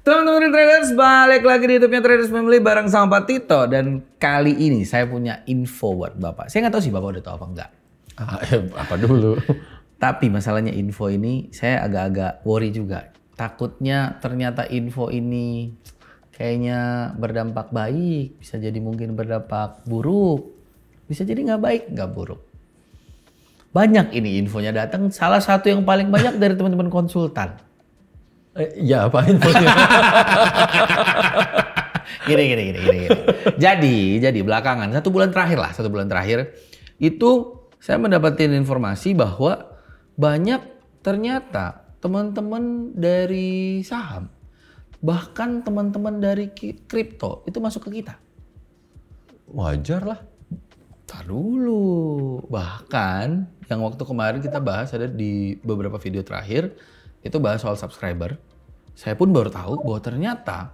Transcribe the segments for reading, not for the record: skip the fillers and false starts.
Teman-teman traders, balik lagi di YouTube-nya Traders Family bareng sama Pak Tito. Dan kali ini saya punya info buat Bapak. Saya nggak tahu sih Bapak udah tahu apa enggak. Apa dulu? Tapi masalahnya info ini saya agak-agak worry juga. Takutnya ternyata info ini kayaknya berdampak baik. Bisa jadi mungkin berdampak buruk. Bisa jadi nggak baik, nggak buruk. Banyak ini infonya datang. Salah satu yang paling banyak dari teman-teman konsultan. Ya apa infonya? Gini. Jadi belakangan satu bulan terakhir itu saya mendapatkan informasi bahwa banyak ternyata teman-teman dari saham, bahkan teman-teman dari kripto itu masuk ke kita. Wajar lah. Tar dulu. Bahkan yang waktu kemarin kita bahas ada di beberapa video terakhir itu bahas soal subscriber. Saya pun baru tahu bahwa ternyata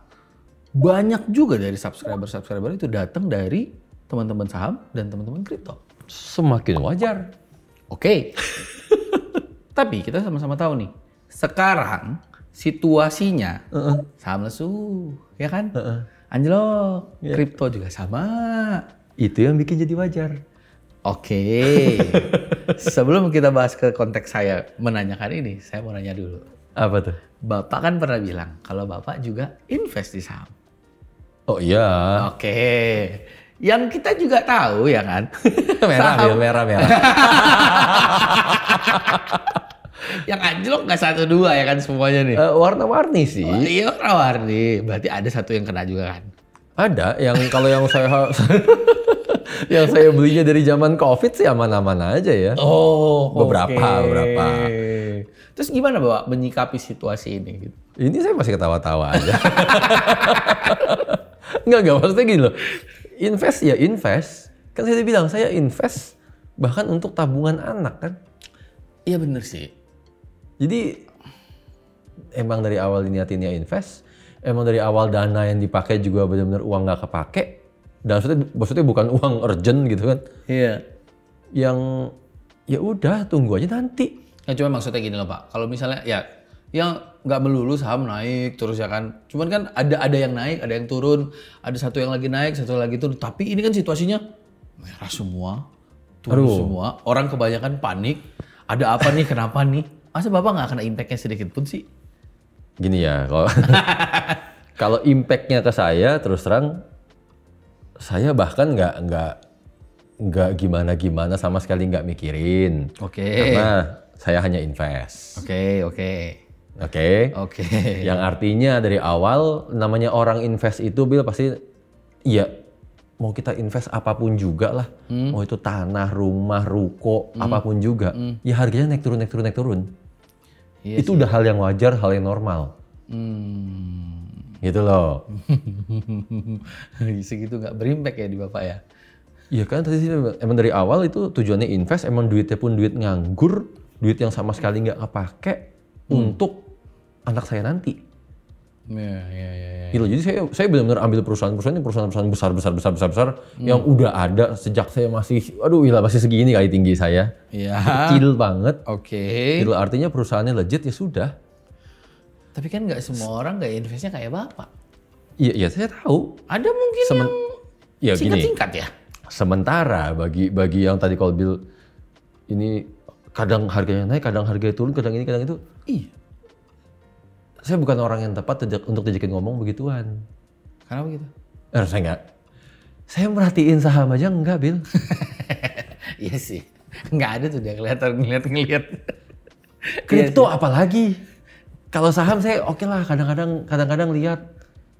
banyak juga dari subscriber itu datang dari teman-teman saham dan teman-teman kripto. Semakin wajar. Oke. Tapi kita sama-sama tahu nih, sekarang situasinya saham lesu, ya kan? Anjlok, kripto juga sama. Itu yang bikin jadi wajar. Oke. Sebelum kita bahas ke konteks saya menanyakan ini, saya mau nanya dulu. Apa tuh? Bapak kan pernah bilang kalau Bapak juga invest di saham. Oh iya. Oke. Yang kita juga tahu ya kan. merah. Yang anjlok nggak 1-2 ya kan semuanya nih. Warna-warni sih. Oh, iya warna-warni. Berarti ada satu yang kena juga kan. Ada yang kalau yang saya yang saya belinya dari zaman COVID sih aman-aman aja ya. Oh, beberapa. Terus gimana Bapak menyikapi situasi ini gitu? Ini saya masih ketawa-tawa aja. Enggak, maksudnya gini loh. Invest ya invest. Kan saya bilang saya invest bahkan untuk tabungan anak kan. Iya bener sih. Jadi emang dari awal niatinnya invest, emang dari awal dana yang dipakai juga benar-benar uang nggak kepake. Dan maksudnya bukan uang urgent gitu kan. Iya. Yang ya udah tunggu aja nanti. Ya cuma maksudnya gini loh Pak, kalau misalnya ya yang nggak melulu saham naik terus ya kan, cuman kan ada yang naik, ada yang turun, ada satu yang lagi naik, satu lagi turun. Tapi ini kan situasinya merah semua, turun semua, orang kebanyakan panik. Ada apa nih, kenapa nih? Masa Bapak nggak kena impactnya sedikit pun sih? Gini ya, kalau impactnya ke saya terus terang, saya bahkan nggak gimana sama sekali nggak mikirin. Oke. Karena saya hanya invest. Oke. Yang artinya dari awal namanya orang invest itu Bill pasti ya mau kita invest apapun juga lah. Mau itu tanah, rumah, ruko, apapun juga. Ya harganya naik turun. Iya itu udah hal yang wajar, hal yang normal. Gitu loh. Segitu nggak berimpact ya di Bapak ya? Iya kan tadi emang dari awal itu tujuannya invest, emang duitnya pun duit nganggur, duit yang sama sekali nggak kepake untuk anak saya nanti. Iya. Gitu. Jadi saya benar-benar ambil perusahaan besar yang udah ada sejak saya masih, masih segini kali tinggi saya. Iya. Kecil banget. Oke. Gitu, artinya perusahaannya legit ya sudah. Tapi kan nggak semua orang nggak investnya kayak Bapak. Iya saya tahu. Ada mungkin yang singkat-singkat ya. Sementara bagi yang tadi kalau Bill ini kadang harganya naik, kadang harganya turun, kadang ini, kadang itu. Iya. Saya bukan orang yang tepat untuk diajakin ngomong begituan. Kenapa gitu? Saya enggak. Saya merhatiin saham aja enggak, Bill. Iya sih. Nggak ada tuh dia kelihatan ngeliat. Kripto apalagi. Kalau saham saya oke lah, kadang-kadang lihat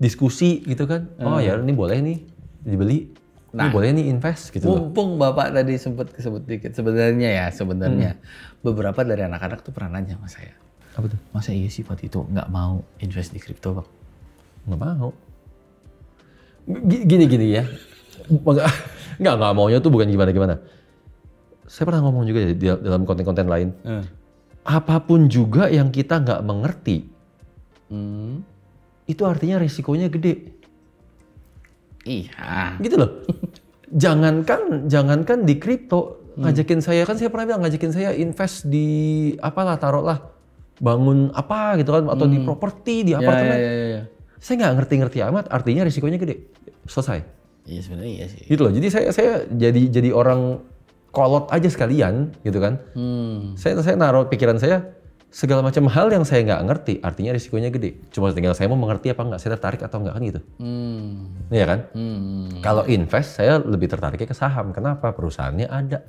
diskusi gitu kan. Oh ya ini boleh nih dibeli. Ini boleh nih invest gitu. Mumpung Bapak tadi sempat kesebut dikit. Sebenarnya beberapa dari anak-anak tuh pernah nanya sama saya. Apa tuh? Masa iya sih Pak Tito nggak mau invest di kripto Pak? Nggak mau. Gini ya. Nggak maunya tuh bukan gimana. Saya pernah ngomong juga di dalam konten-konten lain. Apapun juga yang kita nggak mengerti, itu artinya risikonya gede. Iya. Gitu loh. Jangankan di kripto, ngajakin saya, kan saya pernah bilang ngajakin saya invest di apalah, taruhlah bangun apa gitu kan, atau di properti, di apartemen. Iya. Saya nggak ngerti-ngerti amat, artinya risikonya gede. Selesai. Iya sebenarnya iya sih. Gitu loh. Jadi saya jadi orang kolot aja sekalian, gitu kan. Saya naruh pikiran saya, segala macam hal yang saya nggak ngerti, artinya risikonya gede. Cuma tinggal saya mau mengerti apa nggak, saya tertarik atau nggak kan gitu. Iya kan? Kalau invest, saya lebih tertariknya ke saham. Kenapa? Perusahaannya ada.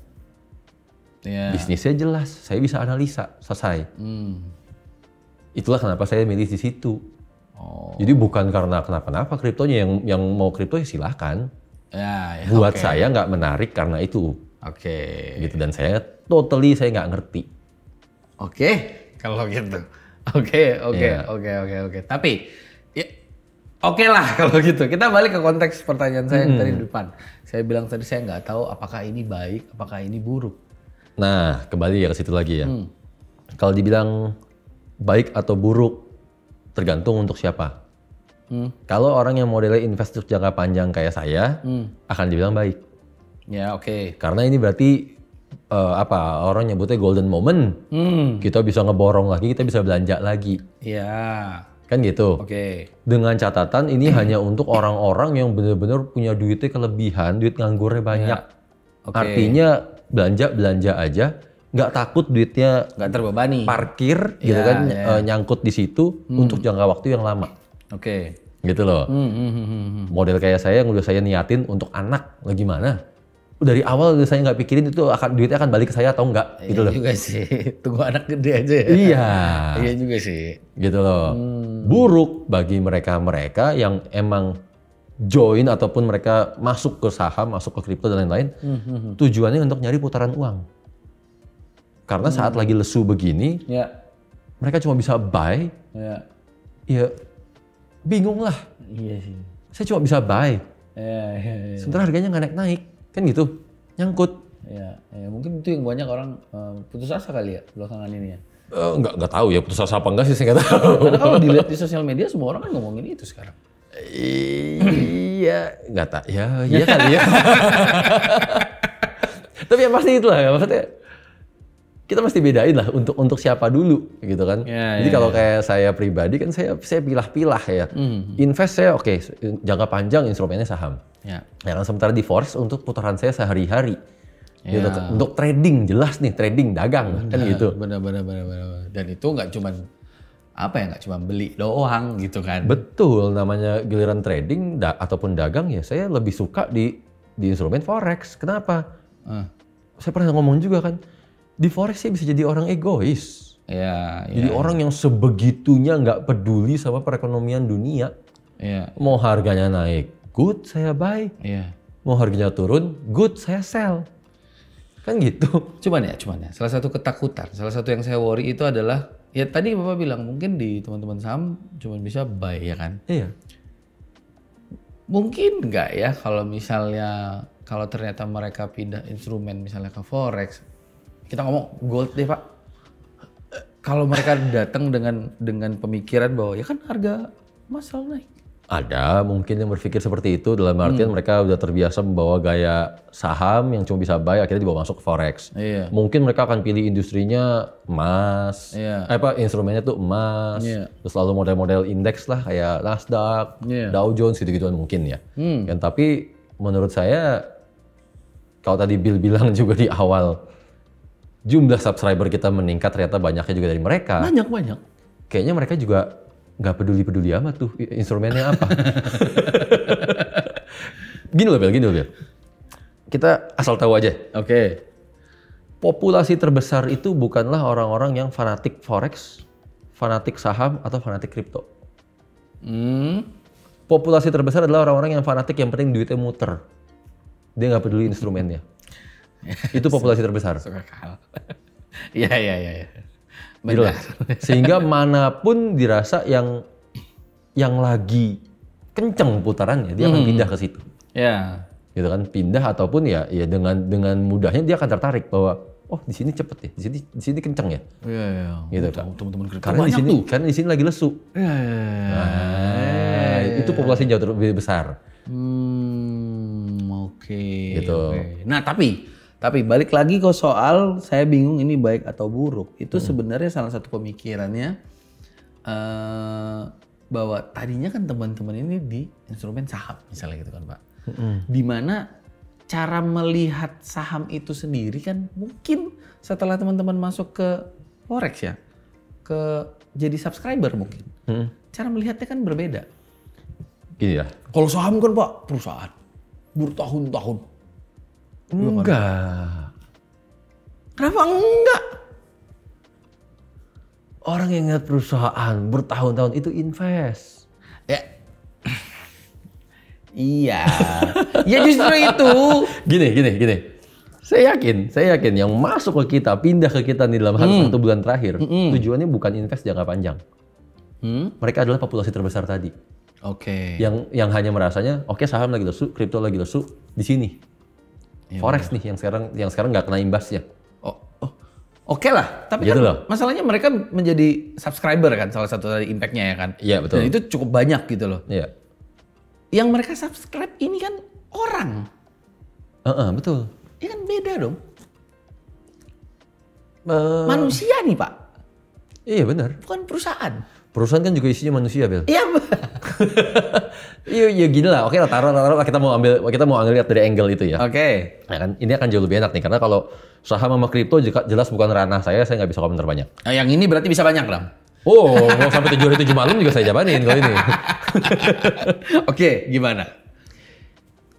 Bisnisnya jelas, saya bisa analisa, selesai. Itulah kenapa saya milih di situ. Jadi bukan karena kenapa-napa kriptonya, yang mau kripto ya silahkan. Buat saya nggak menarik karena itu. Gitu, dan saya nggak ngerti. Kalau gitu. Oke. Tapi ya, oke lah kalau gitu. Kita balik ke konteks pertanyaan saya yang tadi di depan. Saya bilang tadi saya nggak tahu apakah ini baik, apakah ini buruk. Nah, kembali ya ke situ lagi ya. Kalau dibilang baik atau buruk, tergantung untuk siapa. Kalau orang yang modelnya invest untuk jangka panjang kayak saya, akan dibilang baik. Ya, Karena ini berarti orang nyebutnya golden moment. Kita bisa ngeborong lagi, kita bisa belanja lagi. Iya. Kan gitu. Dengan catatan ini hanya untuk orang-orang yang benar-benar punya duitnya kelebihan, duit nganggurnya banyak. Artinya belanja aja, nggak takut duitnya nggak terbebani, parkir gitu kan, nyangkut di situ untuk jangka waktu yang lama. Gitu loh. Model kayak saya yang udah saya niatin untuk anak, gimana? Dari awal saya nggak pikirin itu duitnya akan balik ke saya atau enggak, gitu loh. Iya juga sih, tunggu anak gede aja ya. Iya juga sih. Gitu loh. Buruk bagi mereka yang emang join ataupun mereka masuk ke saham, masuk ke kripto dan lain-lain, tujuannya untuk nyari putaran uang. Karena saat lagi lesu begini, mereka cuma bisa buy, ya bingung lah. Iya sih. Saya cuma bisa buy. Sementara harganya nggak naik-naik, kan gitu, nyangkut. Ya, mungkin itu yang banyak orang putus asa kali ya belakangan ini ya. Nggak tahu ya putus asa apa enggak sih, saya nggak tahu. Karena kalau dilihat di sosial media semua orang kan ngomongin itu sekarang. Iya, nggak tak, ya kali ya. Tapi yang pasti itulah ya, maksudnya kita mesti bedain lah untuk siapa dulu, gitu kan. Jadi kalau kayak saya pribadi kan saya pilah-pilah ya. Invest saya jangka panjang instrumennya saham. Yang sementara di Forex untuk putaran saya sehari-hari. Gitu. Untuk trading jelas nih, trading dagang kan gitu. Benar. Dan itu nggak cuma beli doang gitu kan. Betul, namanya giliran trading ataupun dagang ya saya lebih suka di instrumen forex. Kenapa? Saya pernah ngomong juga kan, di forex saya bisa jadi orang egois. Jadi orang yang sebegitunya nggak peduli sama perekonomian dunia. Mau harganya naik, good saya buy. Mau harganya turun, good saya sell. Kan gitu. Cuman ya, salah satu ketakutan, salah satu yang saya worry itu adalah, ya tadi Bapak bilang mungkin di teman-teman saham cuma bisa buy ya kan? Iya. Mungkin nggak ya kalau ternyata mereka pindah instrumen misalnya ke forex, kita ngomong gold deh Pak. Kalau mereka datang dengan pemikiran bahwa ya kan harga emas selalu naik. Ada mungkin yang berpikir seperti itu, dalam artian mereka udah terbiasa membawa gaya saham yang cuma bisa buy, akhirnya dibawa masuk ke forex. Mungkin mereka akan pilih industrinya emas, instrumennya tuh emas, terus lalu model-model indeks lah kayak Nasdaq, Dow Jones gitu-gituan mungkin ya. Tapi menurut saya, kalau tadi Bill bilang juga di awal, jumlah subscriber kita meningkat, ternyata banyaknya juga dari mereka. Banyak. Kayaknya mereka juga nggak peduli amat tuh instrumennya apa. Gini loh Bill. Kita asal tahu aja. Populasi terbesar itu bukanlah orang-orang yang fanatik forex, fanatik saham, atau fanatik kripto. Populasi terbesar adalah orang-orang yang fanatik, yang penting duitnya muter. Dia nggak peduli instrumennya. Itu populasi terbesar. Iya. Benar. Sehingga manapun dirasa yang lagi kenceng putarannya, dia akan pindah ke situ. Gitu kan, pindah ataupun ya dengan mudahnya dia akan tertarik bahwa di sini cepet ya, di sini kenceng ya. Gitu kan. Teman-teman kripto karena di sini lagi lesu. Itu populasi jauh lebih besar. Gitu. Nah, tapi balik lagi ke soal saya bingung ini baik atau buruk. Itu sebenarnya salah satu pemikirannya bahwa tadinya kan teman-teman ini di instrumen saham misalnya gitu kan Pak. Dimana cara melihat saham itu sendiri kan mungkin setelah teman-teman masuk ke Forex ya, jadi subscriber mungkin. Cara melihatnya kan berbeda. Gini ya. Kalau saham kan Pak perusahaan bertahun-tahun. Enggak. Kenapa enggak? Orang yang ngeliat perusahaan bertahun-tahun itu invest. Ya. Iya. Ya justru itu. Gini. Saya yakin yang masuk ke kita, pindah ke kita nih dalam 1 bulan terakhir, tujuannya bukan invest jangka panjang. Mereka adalah populasi terbesar tadi. Oke. Yang hanya merasanya, oke, saham lagi lesu, kripto lagi lesu, di sini. Ya, Forex nih yang sekarang nggak kena imbasnya. Oke lah, tapi gitu kan loh. masalahnya mereka menjadi subscriber kan, salah satu dari impact-nya ya kan. Iya, betul. Dan itu cukup banyak gitu loh. Iya. Yang mereka subscribe ini kan orang. Betul. Ini kan beda dong. Manusia nih Pak, Iya benar. bukan perusahaan. Perusahaan kan juga isinya manusia, Bel. Iya. Iya gini lah. Oke lah, taruh kita mau ambil lihat dari angle itu ya. Oke. Nah, kan ini akan jauh lebih enak nih karena kalau saham sama kripto jelas bukan ranah saya nggak bisa komentar banyak. Nah, yang ini berarti bisa banyak dong. Oh, mau sampai 7 hari 7 malam juga saya jabanin kalau ini. Oke, gimana?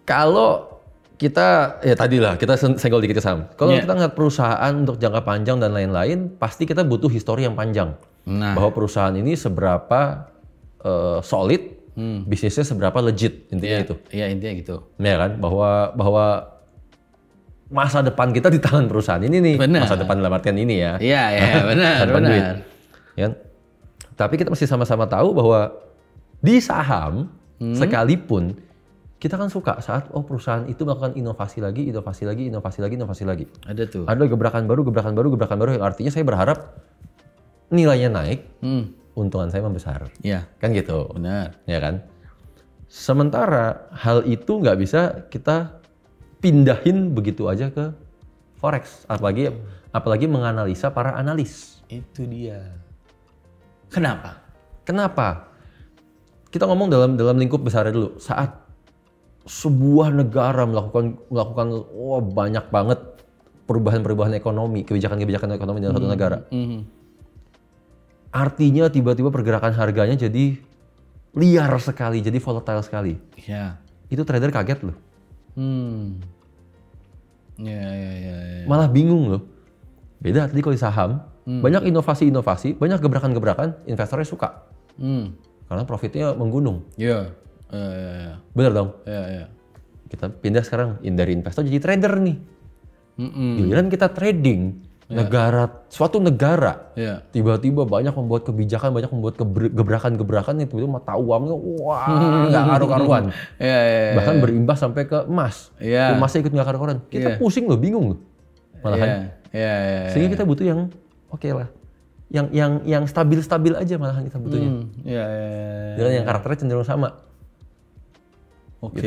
Kalau kita ya tadi lah kita senggol dikit ke saham. Kalau Yeah. kita ngeliat perusahaan untuk jangka panjang dan lain-lain, pasti kita butuh histori yang panjang. Nah. Bahwa perusahaan ini seberapa solid, bisnisnya seberapa legit intinya itu. Iya, intinya gitu. Ya kan, bahwa masa depan kita di tangan perusahaan ini nih. Benar. Masa depan dalam artian ini ya. Iya, benar, Tanpa duit. benar. Ya. Tapi kita mesti sama-sama tahu bahwa di saham sekalipun kita kan suka saat perusahaan itu melakukan inovasi lagi. Ada tuh. Ada gebrakan baru yang artinya saya berharap nilainya naik, untungan saya membesar. Iya, Kan gitu. benar. Ya kan? Sementara hal itu nggak bisa kita pindahin begitu aja ke Forex. Apalagi menganalisa para analis. Itu dia. Kenapa? Kita ngomong dalam lingkup besar dulu. Saat sebuah negara melakukan banyak banget perubahan ekonomi, kebijakan ekonomi dalam satu negara. Artinya tiba-tiba pergerakan harganya jadi liar sekali, jadi volatile sekali. Iya. Itu trader kaget loh. Iya. Malah bingung loh. Beda tadi kalau di saham, banyak inovasi, banyak gebrakan-gebrakan, investornya suka. Karena profitnya menggunung. Iya. Bener dong? Iya. Kita pindah sekarang dari investor jadi trader nih. Giliran kita trading, suatu negara, tiba-tiba banyak membuat kebijakan, banyak membuat gebrakan-gebrakan itu mata uangnya nggak karu-karuan. Bahkan berimbas sampai ke emas. Emasnya ikut nggak karu-karuan. Kita pusing loh, bingung loh. Malahan. Sehingga kita butuh yang oke lah. Yang stabil-stabil aja malahan kita butuhnya. Dengan yang karakternya cenderung sama. Oke.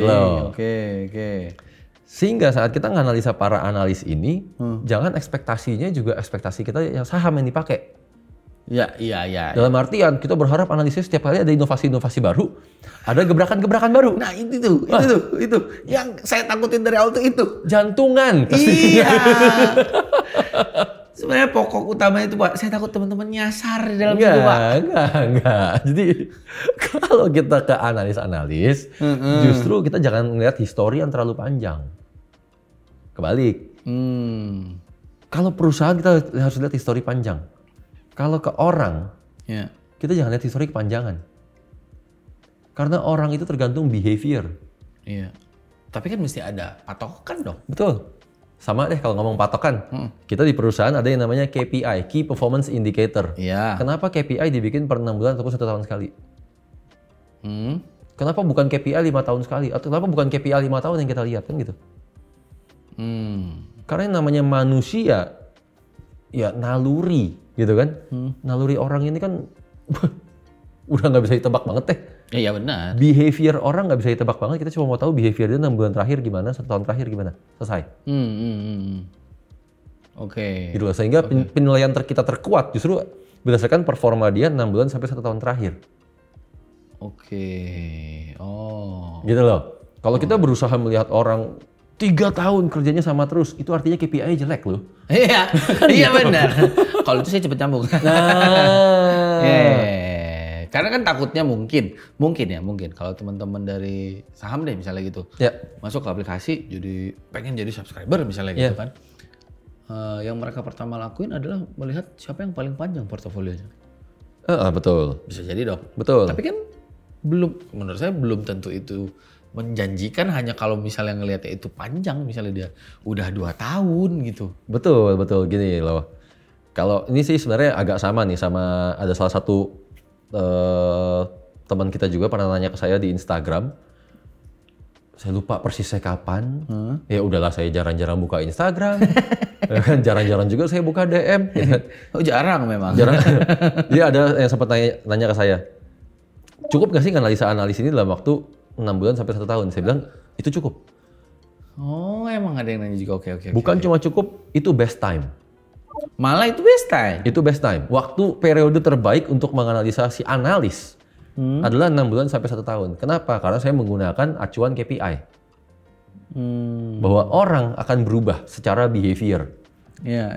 Sehingga saat kita nganalisa para analis ini, jangan ekspektasinya juga ekspektasi kita yang saham yang dipakai. Iya. Dalam artian kita berharap analisnya setiap kali ada inovasi-inovasi baru, ada gebrakan-gebrakan baru. Nah itu yang saya takutin dari awal tuh itu. Jantungan pasti. Iya. Sebenarnya pokok utamanya itu Pak, saya takut teman-teman nyasar di dalam situ Pak. Enggak. Jadi kalau kita ke analis, justru kita jangan melihat histori yang terlalu panjang. Kebalik. Kalau perusahaan kita harus lihat histori panjang. Kalau ke orang, kita jangan lihat histori kepanjangan. Karena orang itu tergantung behavior. Iya. Tapi kan mesti ada patokan dong. Betul. Sama deh kalau ngomong patokan. Kita di perusahaan ada yang namanya KPI, Key Performance Indicator. Iya. Kenapa KPI dibikin per 6 bulan ataupun 1 tahun sekali? Kenapa bukan KPI 5 tahun sekali? Atau kenapa bukan KPI 5 tahun yang kita lihat? Kan gitu. Karena yang namanya manusia, ya naluri gitu kan. Naluri orang ini kan udah nggak bisa ditebak banget deh. Iya benar. Behavior orang nggak bisa ditebak banget. Kita cuma mau tahu behavior dia 6 bulan terakhir gimana, 1 tahun terakhir gimana. Selesai. Oke. Gitu loh. Sehingga penilaian kita terkuat justru berdasarkan performa dia 6 bulan sampai 1 tahun terakhir. Oke. Oh. Gitu loh. Kalau kita berusaha melihat orang 3 tahun kerjanya sama terus, itu artinya KPI jelek loh. Iya, iya benar. Kalau itu saya cepet nyambung. Karena kan takutnya mungkin kalau teman-teman dari saham deh misalnya gitu, Ya. masuk ke aplikasi jadi pengen jadi subscriber misalnya gitu kan. Yang mereka pertama lakuin adalah melihat siapa yang paling panjang portofolionya. Betul. Bisa jadi dong. Betul. Tapi kan menurut saya belum tentu itu menjanjikan hanya kalau misalnya ngelihatnya itu panjang, misalnya dia udah 2 tahun gitu. Betul gini loh. Kalau ini sih sebenarnya agak sama nih sama ada salah satu teman kita juga pernah nanya ke saya di Instagram. Saya lupa persisnya kapan. Ya udahlah saya jarang-jarang buka Instagram. Jarang-jarang juga saya buka DM. Gitu. Oh jarang memang. Jarang. Dia ada yang sempat nanya ke saya. Cukup gak sih analisa ini dalam waktu 6 bulan sampai 1 tahun? Saya bilang itu cukup. Oh emang ada yang nanya juga. Oke. Bukan cuma cukup, itu best time. Malah itu best time. Itu best time. Waktu periode terbaik untuk menganalisa si analis adalah 6 bulan sampai 1 tahun. Kenapa? Karena saya menggunakan acuan KPI. Bahwa orang akan berubah secara behavior.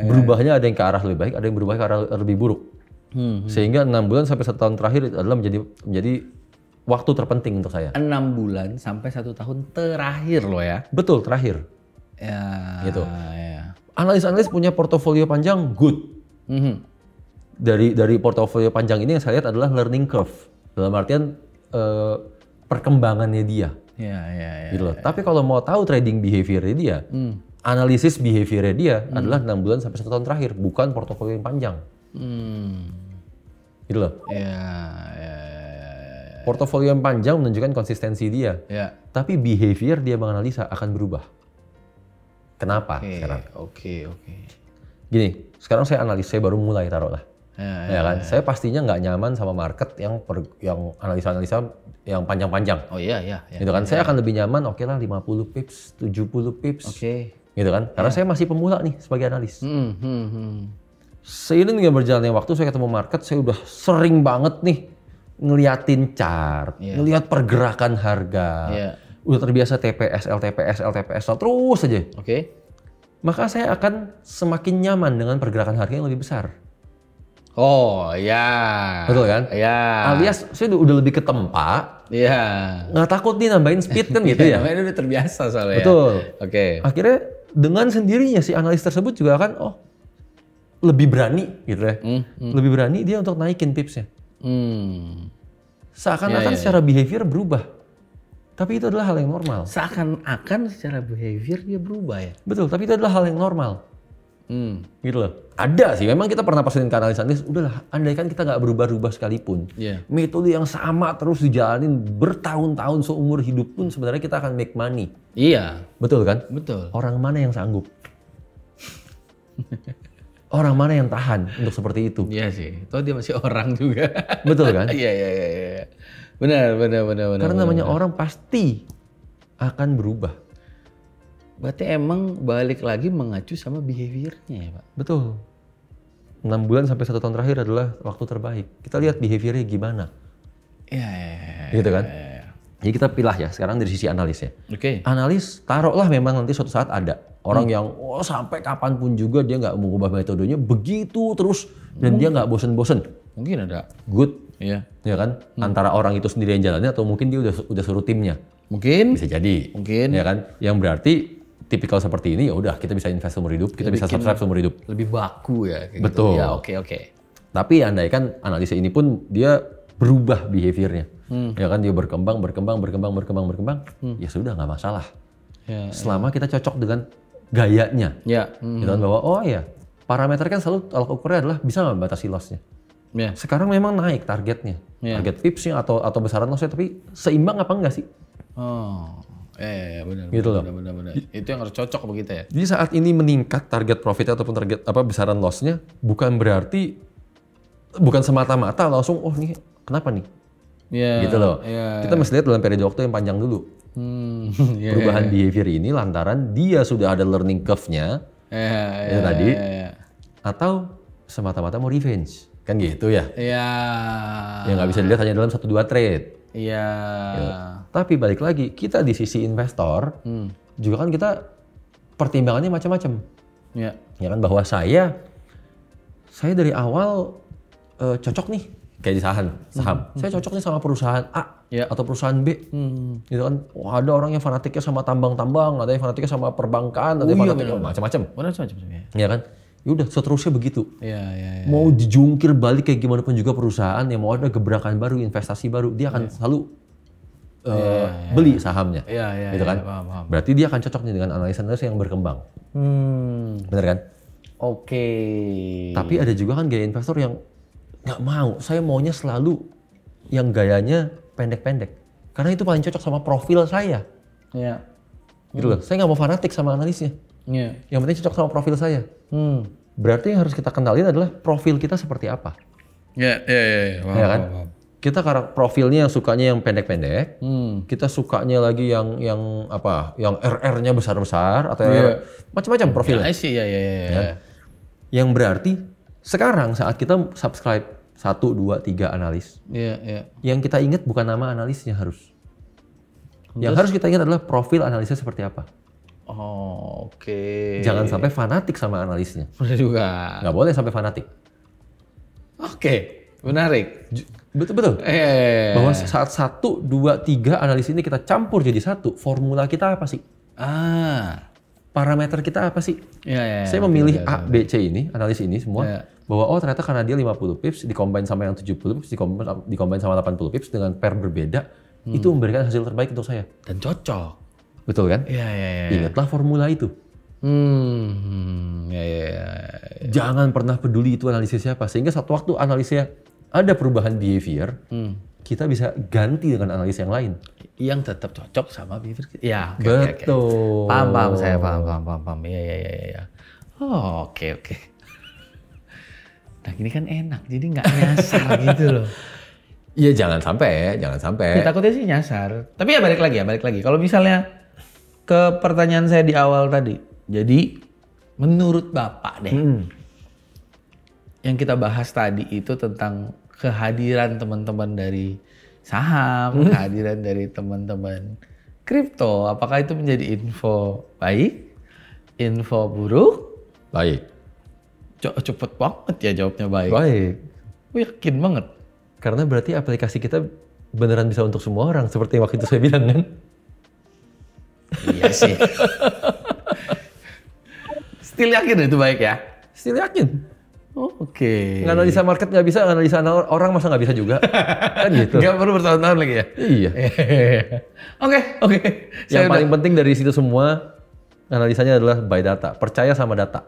Berubahnya ada yang ke arah lebih baik, ada yang berubah ke arah lebih buruk. Sehingga 6 bulan sampai 1 tahun terakhir adalah menjadi waktu terpenting untuk saya. 6 bulan sampai 1 tahun terakhir loh ya. Betul, terakhir. Ya. Gitu. Ya. Analis-analis punya portofolio panjang, good. Dari portofolio panjang ini yang saya lihat adalah learning curve. Dalam artian perkembangannya dia. Ya. Gitu loh. Tapi kalau mau tahu trading behavior-nya dia, analisis behavior-nya dia adalah 6 bulan sampai 1 tahun terakhir, bukan portofolio yang panjang. Gitu loh. Portofolio yang panjang menunjukkan konsistensi dia. Tapi behavior dia menganalisa akan berubah. Kenapa sekarang? Oke. Gini, sekarang saya analis, saya baru mulai taruhlah. Ya, Kan? Saya pastinya nggak nyaman sama market yang analisa-analisa yang panjang-panjang. Oh iya. Gitu kan? Saya akan lebih nyaman, oke lah 50 pips, 70 pips. Oke. Gitu kan? Karena saya masih pemula nih sebagai analis. Seiring dengan berjalannya waktu, saya ketemu market, saya udah sering banget nih ngeliatin chart, ngeliat pergerakan harga. Udah terbiasa TPS, LTPS, terus aja. Oke. Maka saya akan semakin nyaman dengan pergerakan harga yang lebih besar. Oh ya. Betul kan? Ya. Alias saya udah lebih ketempa. Iya. Nggak takut nih nambahin speed kan gitu ya. Namanya udah terbiasa soalnya. Betul. Oke. Akhirnya dengan sendirinya si analis tersebut juga akan lebih berani gitu ya. Lebih berani dia untuk naikin tipsnya. Seakan-akan secara behavior berubah. Tapi itu adalah hal yang normal. Seakan-akan secara behavior dia berubah ya? Betul, tapi itu adalah hal yang normal. Gitu loh. Ada sih, memang kita pernah pasukin ke analis-analis, udahlah, andaikan kita nggak berubah-ubah sekalipun. Metode yang sama terus dijalanin bertahun-tahun seumur hidup pun sebenarnya kita akan make money. Iya. Betul kan? Betul. Orang mana yang sanggup? Orang mana yang tahan untuk seperti itu? Iya sih, toh dia masih orang juga. Betul kan? Iya. Benar. Karena namanya orang pasti akan berubah. Berarti emang balik lagi mengacu sama behaviornya ya Pak? Betul. 6 bulan sampai 1 tahun terakhir adalah waktu terbaik. Kita lihat behaviornya gimana. Iya. Gitu kan? Jadi kita pilah ya sekarang dari sisi analis ya. Oke. Analis taruhlah memang nanti suatu saat ada. Orang yang sampai kapanpun juga dia nggak mengubah metodenya begitu terus. Dan dia nggak bosen-bosen. Mungkin ada. Good. Iya. Ya kan? Antara orang itu sendiri yang jalannya atau mungkin dia udah suruh timnya. Mungkin. Bisa jadi. Mungkin. Ya kan? Yang berarti tipikal seperti ini ya udah kita bisa invest seumur hidup, kita bisa subscribe seumur hidup. Lebih baku ya. Kayak betul. Gitu. Ya oke. Tapi andaikan analisa ini pun dia berubah behaviornya. Ya kan dia berkembang. Ya sudah nggak masalah. Selama kita cocok dengan gayanya. Gitu kan bahwa parameter kan selalu alat ukurnya adalah bisa nggak membatasi lossnya. Sekarang memang naik targetnya. Target tipsnya atau besaran lossnya tapi seimbang apa enggak sih? Benar. Gitu loh. Benar. Itu yang harus cocok begitu ya. Jadi saat ini meningkat target profit ataupun target besaran lossnya bukan berarti bukan semata-mata langsung nih kenapa nih? Gitu loh. Kita mesti lihat dalam periode waktu yang panjang dulu. Perubahan behavior ini lantaran dia sudah ada learning curve-nya. Tadi. Atau semata-mata mau revenge. Kan gitu ya. Ya nggak bisa dilihat hanya dalam 1-2 trade. Iya. Tapi balik lagi, kita di sisi investor juga kan kita pertimbangannya macam-macam. Iya. Ya kan, bahwa saya dari awal cocok nih kayak di saham. Saya cocok nih sama perusahaan A atau perusahaan B. Gitu kan. Wah, ada orang yang fanatiknya sama tambang-tambang, ada yang fanatiknya sama perbankan, ada yang fanatiknya macam-macam. Macam-macam. Ya kan? Yaudah, seterusnya begitu. Iya. Mau dijungkir balik kayak gimana pun juga perusahaan yang mau ada gebrakan baru, investasi baru, dia akan selalu beli sahamnya. Iya. Gitu kan? Paham. Berarti dia akan cocok nih dengan analisa-analisa yang berkembang. Bener kan? Oke. Tapi ada juga kan gaya investor yang nggak mau. Saya maunya selalu yang gayanya pendek-pendek. Karena itu paling cocok sama profil saya. Iya. Gitu loh. Saya nggak mau fanatik sama analisnya. Iya. Yang penting cocok sama profil saya. Berarti yang harus kita kenalin adalah profil kita seperti apa. Iya. Ya kan? Kita profilnya yang sukanya yang pendek-pendek. Kita sukanya lagi yang RR-nya besar-besar atau macam-macam profilnya. Iya. Yang berarti sekarang saat kita subscribe 1, 2, 3 analis. Iya. Yang kita ingat bukan nama analisnya harus. Yang harus kita ingat adalah profil analisnya seperti apa. Oh, oke. Jangan sampai fanatik sama analisnya. Benar juga. Nggak boleh sampai fanatik. Oke, menarik. Betul. Bahwa saat 1, 2, 3 analis ini kita campur jadi satu, formula kita apa sih? Parameter kita apa sih? Iya. Saya memilih A, B, C ini, analis ini semua, bahwa ternyata karena dia 50 pips, dikombin sama yang 70 pips, dikombin sama 80 pips dengan pair berbeda, itu memberikan hasil terbaik untuk saya. Dan cocok. Betul kan? Iya. Ingatlah formula itu. Iya. Jangan pernah peduli itu analisis siapa, sehingga satu waktu analisnya ada perubahan behavior, kita bisa ganti dengan analis yang lain. Yang tetap cocok sama behavior kita. Iya, betul. Paham, saya paham. Iya. Oh, oke. Nah, ini kan enak, jadi nggak nyasar gitu loh. Iya, jangan sampai. Ya, takutnya sih nyasar. Tapi ya balik lagi. Kalau misalnya ke pertanyaan saya di awal tadi. Jadi, menurut Bapak deh, yang kita bahas tadi itu tentang kehadiran teman-teman dari saham, kehadiran dari teman-teman kripto, apakah itu menjadi info baik, info buruk? Baik. Cepet banget ya jawabnya baik. Baik. Gue yakin banget. Karena berarti aplikasi kita beneran bisa untuk semua orang, seperti waktu itu saya bilang kan? Iya sih. Still yakin itu baik ya? Still yakin. Oke. Nganalisa market nggak bisa, nganalisa orang masa nggak bisa juga. Kan gitu. Nggak perlu bertahun-tahun lagi ya? Iya. Oke. Yang paling penting dari situ semua, analisanya adalah by data. Percaya sama data.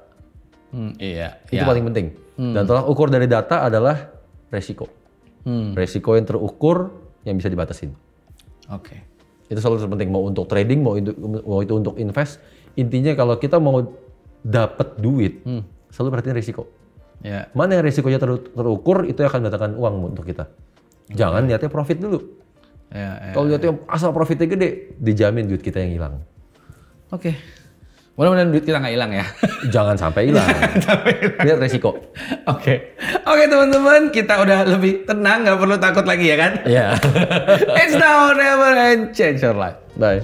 Iya. Itu paling penting. Dan tolak ukur dari data adalah resiko. Resiko yang terukur yang bisa dibatasin. Oke. Itu selalu terpenting. Mau untuk trading, mau itu untuk invest. Intinya kalau kita mau dapat duit, selalu perhatiin resiko. Ya. Mana yang resikonya terukur, itu akan mendatangkan uang untuk kita. Jangan lihatnya profit dulu. Kalau lihatnya asal profitnya gede, dijamin duit kita yang hilang. Oke. Mudah-mudahan duit kita nggak hilang ya. Jangan sampai hilang. Lihat resiko. Oke, teman-teman, kita udah lebih tenang, nggak perlu takut lagi ya kan? Iya. It's now or never and change your life. Bye.